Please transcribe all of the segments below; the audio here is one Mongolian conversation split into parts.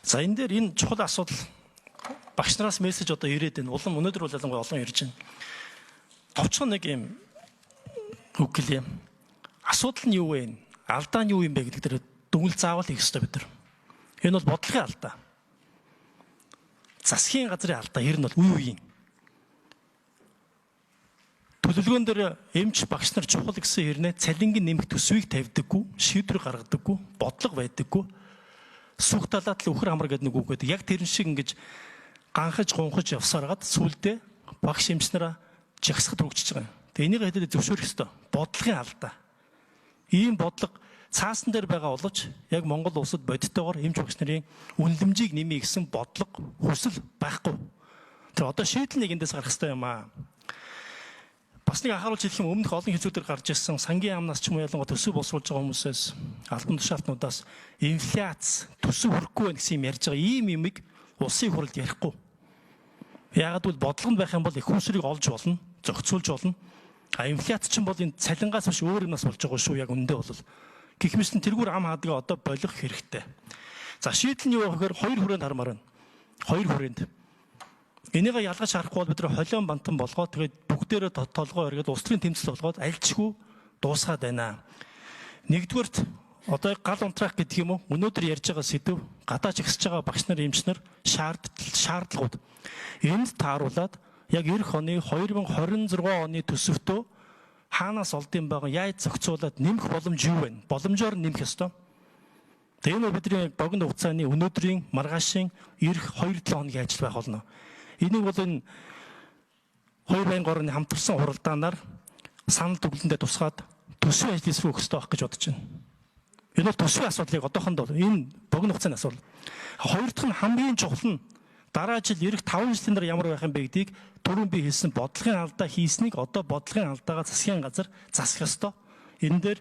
За энэ дээр энэ чухал асуудал багш нараас мессеж одоо ирээд байна. Улам өнөөдөр бол олон ирж байна. Товчхон нэг юм үг гэлээ. Асуудал нь юу вэ? Алдаа нь юу юм бэ гэдэг дээр дүгнэлт заавал хийх ёстой бид нар. Энэ бол бодлогын алдаа. Засгийн газрын алдаа ер нь бол үе үеийн. Төлөвлөгөөн дээр эмч багш нар чухал гэсэн хэрнээ цалингийн нэмэх төсвийг тавьдаггүй, шийдвэр гаргадаггүй, бодлого байдаггүй. Сүх талаад л өхөр амар гэдэг нэг үг гэдэг. Яг тэрэн шиг ингэж ганхаж гонхож явсараад сүулдэ багш эмч нараа жагсахад хөгжиж байгаа юм. Тэгээ энийг хэдээд зөвшөөрөх ёстой. Бодлогын алдаа. Ийм бодлого цаасан дээр байгаа боловч яг Монгол улсад бодиттойгоор эмч багш нарын үнэлэмжийг нэмэе гэсэн бодлого хүсэл байхгүй. Тэр одоо шийдэл нэг эндээс гарах ёстой юм аа. Бас нэг анхааруулж хэлэх юм, өмнөх олон хэсгүүдээр гарч ирсэн сангийн яамнаас ч юм уу ялангуяа төсөв боловсруулж байгаа хүмүүсээс албан тушаалтнуудаас инфляц төсөв хүрэхгүй байх гэсэн юм ярьж байгаа ийм юмыг улсын хурлд ярихгүй. Яагаад гэвэл бодлого нь байх юм бол их хүнсрийг олж болно, зохицуулж болно. А инфляц чинь бол энэ цалингаас биш өөр юмнаас болж байгаа шүү яг үндэ бол. Гэх мэт тэргүүр ам хаадгаа одоо болох хэрэгтэй. За шийдэл нь юу вэ гэхээр хоёр хүрээнд хармаар байна. Хоёр хүрээнд. Энийг ялгаж харахгүй бол бид нар холион бантан болгоод тэгээд бүгдээрээ толгой өргөд улс төрийн тэмцэл болгоод альчгүй дуусгаад байна. Нэгдүгээрт одоо гал унтраах гэдэг юм уу? Өнөөдөр ярьж байгаа сэдв гадаа жигсэж байгаа багш нар эмч нар шаардлагууд. Энд тааруулаад яг эх оны 2026 оны төсөвтөө хаанаас олдсон байгаа яаж зохицуулаад нэмэх боломж юу вэ? Боломжоор нэмэх ёстой. Тэгээ энэ бидний богино хугацааны өнөөдрийн маргаашийн эх 2-7 хоногийн ажил байх болно. Энийг бол энэ хоёр байнгын орны хамтарсан хуралдаанаар санал дүгнэлтэд тусгаад төсвийн ажлыг сэргийлэх ёстой байх гэж бодож байна. Энэ бол төсвийн асуудлыг одоохондоо энэ богино хугацааны асуудал. Хоёр дахь нь хамгийн чухал нь дараа жил эх 5 жилийн дараа ямар байх юм бэ гэдгийг түрүүн би хэлсэн бодлогын алдаа хийснийг одоо бодлогын алдаагаа засгийн газар засах ёстой. Энэ дээр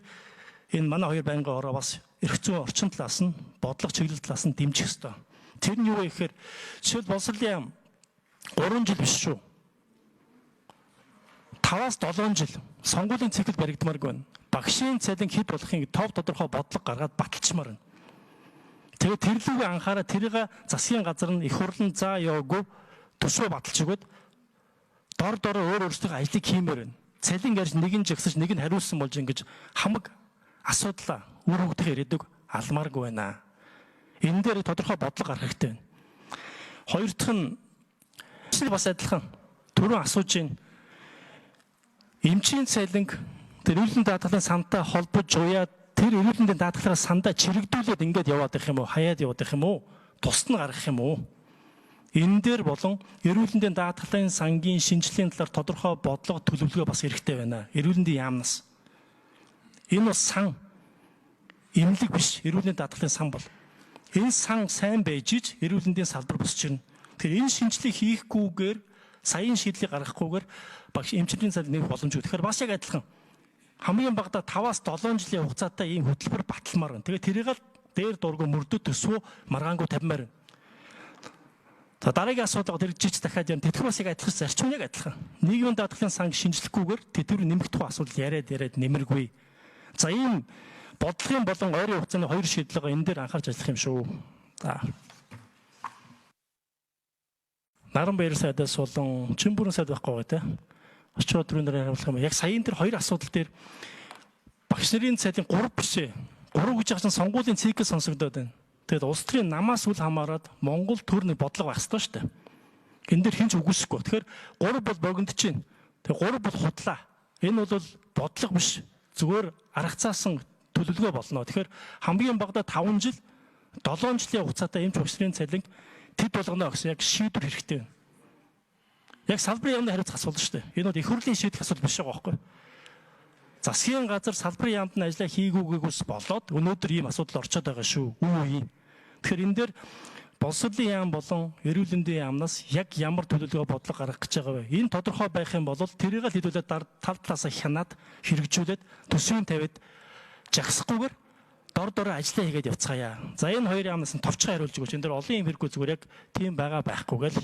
энэ манай хоёр байнгын ороо бас эрх зүйн орчин талаас нь бодлого чиглэл талаас нь дэмжих ёстой. Тэр нь юу вэ гэхээр жишээл боловсролын 3 жил биш шүү. 5-аас 7 жил сонгуулийн циклд баригдмааргүй байна. Багшийн цалин хэд болохыг тов тодорхой бодлого гаргаад баталчмаар байна. Тэгээд тэрлүүгээ анхаараа тэрийг засгийн газар нь их хурлын заа яваагүй төсвөө баталж өгöd дор өөр өөрсдийнхөө ажлыг хиймээр байна. Цалин ярьж нэг нь жагсаж нэг нь хариулсан болж ингэж хамаг асуудлаа үр хөвгдөх ирээдүг алмааргүй байна. Энэ дээр тодорхой бодлого гаргах хэрэгтэй байна. Хоёр дахь нь бас адилхан түрүүн асууж байна. Эмчийн цалинг тэр эрүүл мэндийн даатгалын сантай холбож уяад тэр эрүүл мэндийн даатгалаараа сандаа чирэгдүүлээд ингээд яваад байх юм уу? Хаяад яваад байх юм уу? Тусад нь гаргах юм уу? Энэ дээр болон эрүүл мэндийн даатгалын сангийн шинжилгээний талаар тодорхой бодлого төлөвлөгөө бас хэрэгтэй байна. Эрүүл мэндийн яамнаас. Энэ бас сан эмнэлэг биш, эрүүл мэндийн даатгалын сан бол. Энэ сан сайн байж иж эрүүл мэндийн салбар босч ирнэ. Тэгэхээр энэ шинжилгээг хийхгүйгээр саяын шийдлийг гаргахгүйгээр багш эмчлийн цалин нэмэх боломжгүй. Тэгэхээр бас яг адилхан хамгийн багадаа 5-аас 7 жилийн хугацаатай ийм хөтөлбөр баталмаар байна. Тэгээд тэрийг л дээр дургу мөрдөд төсвөө маргаангүй тавьмаар байна. За дараагийн асуудал тэр жиж дахиад юм. Тэтгэр бас яг адилхан зарчим яг адилхан. Нийгмийн даатгалын сан шинжлэхгүйгээр тэтгэр нэмэх тухай асуудал яриад нэмэргүй. За ийм бодлогын болон ойрын хугацааны хоёр шийдлийг энэ дээр анхаарч ажиллах юм шүү. За Наранбаяр сайдаас болон Чимбүрэн сайд байхгүй байгаа те. Очроо түрүүнээр харуулах юм. Яг саяын тэр хоёр асуудал дээр багш нарын цалин 3 биш ээ. 3 гэж байгаа чинь сонгуулийн цикл сонсогдоод байна. Тэгэд улс төрийн намаас үл хамааран Монгол төрний бодлого байх ёстой шүү дээ. Энэ дээр хинч үгүйсэхгүй. Тэгэхээр 3 бол богиноч чинь. Тэгээ 3 бол худлаа. Энэ бол бодлого биш. Зүгээр арга цаасан төлөвлөгөө болно. Тэгэхээр хамгийн багадаа 5 жил 7 жилийн хугацаатай эмч багш нарын цалин тэд болгоно гэсэн яг шийдвэр хэрэгтэй байна. Яг салбарын яамны хариуцах асуудал шүү дээ. Энэ бол их хурлын шийдэх асуудал биш байгаа байхгүй. Засгийн газар салбарын яамд нь ажиллаа хийгүйгээс болоод өнөөдөр ийм асуудал орчод байгаа шүү. Үгүй. Тэгэхээр энэ дээр боловсролын яам болон эрүүл мэндийн яамнаас яг ямар төлөвлөгөө бодлого гаргах гэж байгаа вэ? Энэ тодорхой байх юм бол тэрийг л хэдүүлээд тал талаасаа хянаад хэрэгжүүлээд төсвийн тавиад жагсахгүйгээр дор ажиллаа хийгээд явцгаая. За энэ хоёр яамнаас нь товчхон хариулж өгөөч. Энэ дээр олон юм хэрэггүй зүгээр яг тийм байгаа байхгүй гэл.